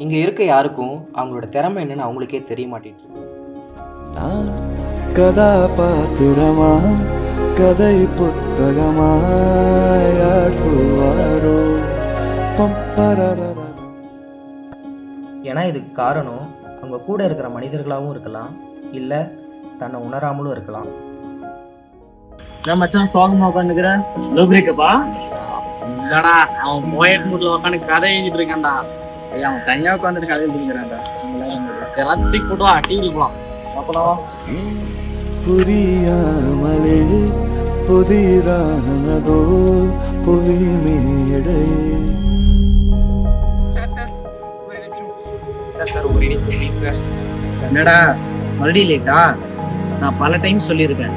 இங்கே இருக்க யாருக்கும் அவங்களோட திறமை என்னன்னு அவங்களுக்கே தெரிய மாட்டேங்குது. நான் கதாபாத்திரமா கதை புத்தகமா யார் சொல்வாரோ பம்பரரரர. ஏன்னா இதுக்கு காரணம் அவங்க கூட இருக்கிற மனிதர்களாகவும் இருக்கலாம், இல்லை தன்னை உணராமலும் இருக்கலாம். நான் மச்சான் சோகமா உட்காந்துக்கிற லோ பிரேக்கப்பா. இல்லடா, அவன் போயட் மூட்ல உட்காந்து கதை எழுதிட்டு இருக்கான்டா. அவன் தனியா உட்காந்துட்டு கதை எழுதிக்கிறான்டா. எல்லாத்தையும் போட்டு டிவி போலாம் அப்பலாம். புரியாமலே புதிரானதோ புவி மேடை. என்னடா மறுபடியும் லேட்டா? நான் பல டைம் சொல்லியிருக்கேன்,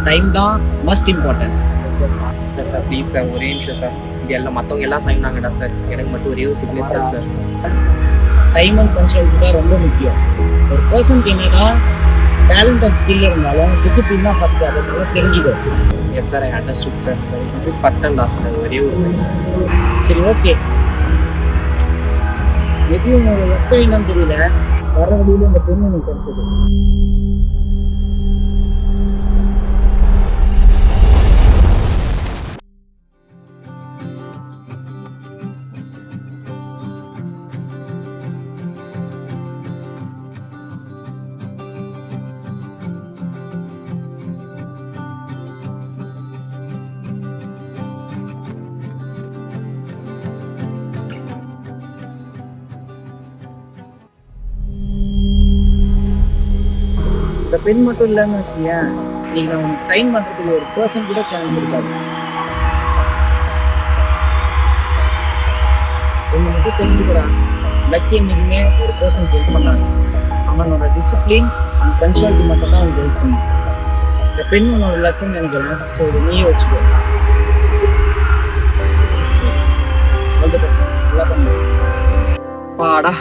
டைம் தான் must important. Sir please sir, ஒரே நிமிஷம் சார். இது எல்லாம் மற்றவங்க எல்லாம் சைன் ஆகடா சார், எனக்கு மட்டும் ஒரே ஒரு signature sir. Time and punctuality தான் ரொம்ப முக்கியம். ஒரு பர்சனுக்கு என்னன்னா டேலண்ட் அண்ட் ஸ்கில் இருந்தாலும் டிசிப்ளின் தான் ஃபர்ஸ்ட். அதை தெரிஞ்சுக்கும். Yes sir, I understood sir. Sir this is first and last sir, ஒரே ஒரு சைன் சார். சரி, ஓகே. எப்பயும் ஒரு எப்போ என்னன்னு தெரியல, வர வழியில இந்த பொண்ணு எனக்கு கிடைச்சது. இந்த பெண் மட்டும் இல்லைன்னு வச்சுக்கேன், நீங்க அவனுக்கு சைன் பண்றதுக்கு ஒரு பர்சன் கூட சான்ஸ் இருக்காது. ஒன்று மட்டும் தெரிஞ்சுக்கிறான், லக்கி என்னைக்குமே ஒரு பர்சன் ஹெல்ப் பண்ணாங்க. அவனோட டிசிப்ளின் அண்ட் பங்க்சுவாலிட்டி மட்டும் தான் அவனுக்கு ஹெல்ப் பண்ணும். இந்த பெண் உன்னோட லக்குன்னு நினைக்கிறேன். ஸோ இதை நீயே வச்சுக்கோ. All the best. நல்லா பண்ணுறேன். பாடா,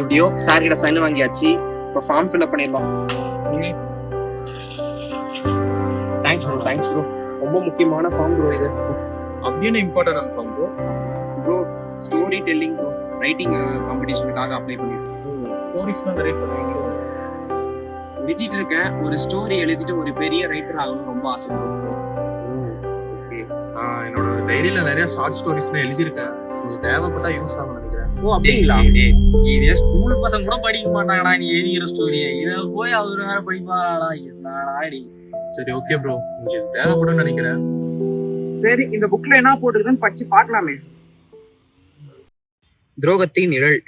எப்படியோ சார் கிட்ட சைன் வாங்கியாச்சு. இப்போ ஃபார்ம் ஃபில்அப் பண்ணிடலாம். Thanks bro, thanks bro. ரொம்ப முக்கியமான ஃபார்ம் ப்ரோ இது. அப்படின்னு important form bro. Bro story telling bro, writing காம்படிஷனுக்காக அப்ளை பண்ணியிருக்கேன். ஸ்டோரிஸ்லாம் நிறைய பண்ணுவீங்க. எழுதிட்டு இருக்கேன். ஒரு ஸ்டோரி எழுதிட்டு ஒரு பெரிய ரைட்டர் ஆகணும்னு ரொம்ப ஆசை ப்ரோ. ஓகே, நான் என்னோட டைரியில நிறைய ஷார்ட் ஸ்டோரிஸ்லாம் எழுதியிருக்கேன். உங்களுக்கு தேவைப்பட்டா யூஸ் ஆகும் நினைக்கிறேன். ஓ அப்படிங்களா? இதே ஸ்கூல் பசங்க கூட படிக்க மாட்டாங்கடா நீ எழுதிக்கிற ஸ்டோரியை. இதை போய் அவர் வேற படிப்பாடா. என்னடா? சரி, ஓகே ப்ரோ, உங்களுக்கு தேவைப்படும் நினைக்கிறேன். சரி, இந்த புக்ல என்ன போட்டுருக்குன்னு படிச்சு பார்க்கலாமே. துரோகத்தின் நிழல்.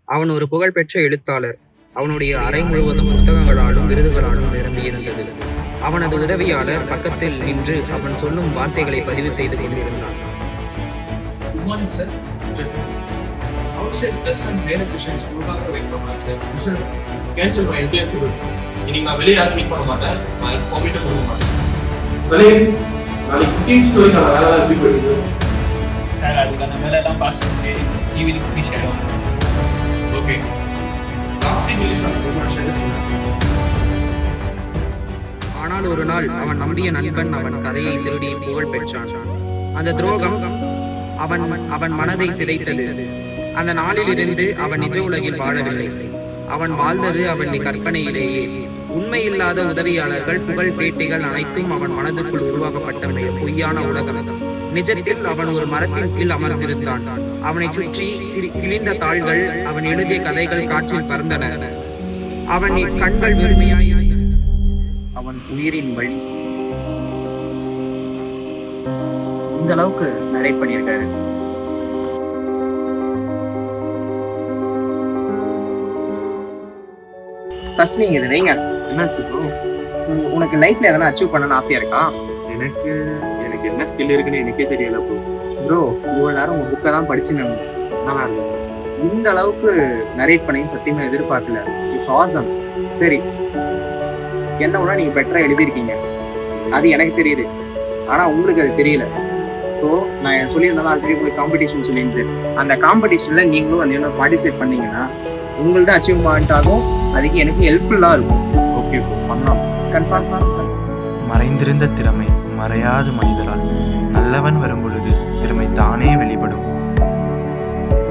அவன் ஒரு புகழ்பெற்ற எழுத்தாளர். அவனுடைய அறை முழுவதும் புத்தகங்களாலும் விருதுகளாலும் நிரம்பியிருந்தது. அவனது உதவியாளர் பக்கத்தில் நின்று அவன் சொல்லும் வார்த்தைகளை பதிவு செய்து கொண்டிருந்தான். Good morning sir. Outside plus and verifications உங்களுக்காக வெயிட் பண்ணுறேன் சார். சார் கேன்சல் பண்ண என்டிஎஸ்சி இன்னைக்கு நான் வெளியே யாரும் மீட் பண்ண மாட்டேன். நான் காமிட்டு கொடுக்க மாட்டேன். சரி, நாளைக்கு 15 ஸ்டோரிக்கான வேலை எப்படி போயிடுது சார்? அதுக்கான வேலையெல்லாம் பாஸ் பண்ணி ஈவினிங் ஃபினிஷ் ஆகிடும். ஓகே, லாஸ்ட் வீக் ரிலீஸ் ஆன ப்ரொமோஷன். ஆனால் ஒரு நாள் அவன் நம்பிய நண்பன் அவன் கதையை திருடி புகழ் பெற்றான். அந்த துரோகம் அவன் மனதை சிதைத்தது. அந்த நாளிலிருந்து அவன் நிஜ உலகில் வாழவில்லை. அவன் வாழ்ந்தது அவன் கற்பனையிலேயே. உண்மையில்லாத உதவியாளர்கள், புகழ், பேட்டிகள் அனைத்தும் அவன் மனதுக்குள் உருவாக்கப்பட்ட பொய்யான உலகம். நிஜத்தில் அவன் ஒரு மரத்தின் கீழ் அமர்ந்திருந்தான். அவனை சுற்றி கிழிந்த தாள்கள், அவன் எழுதிய கதைகள் காற்றில் பறந்தன. அவன் கண்கள் வெறுமையாய், அவன் உயிரின் வழி. இந்த அளவுக்கு நிறைய பண்ணியிருக்காரு. ஃபர்ஸ்ட் நீங்க இதை வைங்க. என்னாச்சு ப்ரோ? உனக்கு லைஃப்ல எதனா அச்சீவ் பண்ணணும்னு ஆசையா இருக்கா? எனக்கு என்ன ஸ்கில் இருக்குன்னு எனக்கே தெரியல ப்ரோ. ப்ரோ இவ்வளவு நேரம் உங்க புக்கை தான் படிச்சுன்னு நல்லா இருக்கும். இந்த அளவுக்கு நரேட் பண்ணி சத்தியமா எதிர்பார்க்கல. It's awesome. சரி, என்ன விட நீங்க பெட்டரா எழுதியிருக்கீங்க, அது எனக்கு தெரியுது. ஆனா உங்களுக்கு அது தெரியல. ஸோ நான் சொல்லியிருந்தாலும் ஆல்ரெடி உங்களுக்கு காம்படிஷன் சொல்லியிருந்தேன். அந்த காம்படிஷன்ல நீங்களும் வந்து பார்ட்டிசிபேட் பண்ணீங்கன்னா உங்கள்தான் அச்சீவ்மெண்ட் ஆகும். அதுக்கு எனக்கு ஹெல்ப்ஃபுல்லாக இருக்கும். ஓகே ப்ரோ, பண்ணலாம். கன்ஃபார்ம் தான். மறைந்திருந்த திறமை மறையாது மனிதரால் நல்லவன் வரும்பொழுது திறமை தானே வெளிப்படும்.